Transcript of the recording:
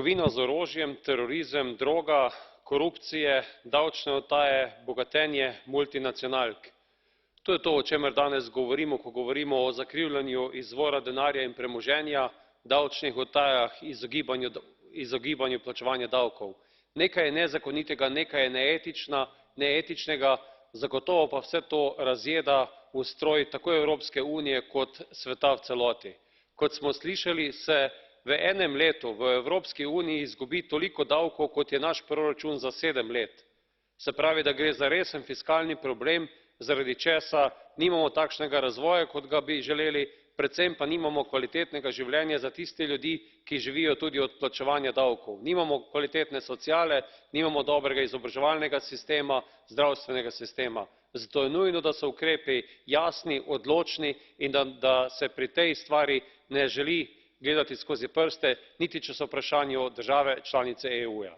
Trgovina z orožjem, terorizem, droga, korupcije, davčne utaje, bogatenje multinacionalk. To je to, o čemer danes govorimo, ko govorimo o zakrivljanju izvora denarja in premoženja, davčnih utajah, izogibanju plačevanja davkov. Nekaj je nezakonitega, nekaj je neetičnega, zagotovo pa vse to razjeda ustroj tako Evropske unije kot sveta v celoti. Kot smo slišali, se v enem letu v Evropski uniji izgubi toliko davkov, kot je naš proračun za 7 let. Se pravi, da gre za resen fiskalni problem, zaradi česa nimamo takšnega razvoja, kot ga bi želeli, predvsem pa nimamo kvalitetnega življenja za tiste ljudi, ki živijo tudi od plačevanja davkov. Nimamo kvalitetne sociale, nimamo dobrega izobraževalnega sistema, zdravstvenega sistema. Zato je nujno, da so ukrepi jasni, odločni in da se pri tej stvari ne želi gledati skozi prste, niti če so v vprašanju države članice EU ja.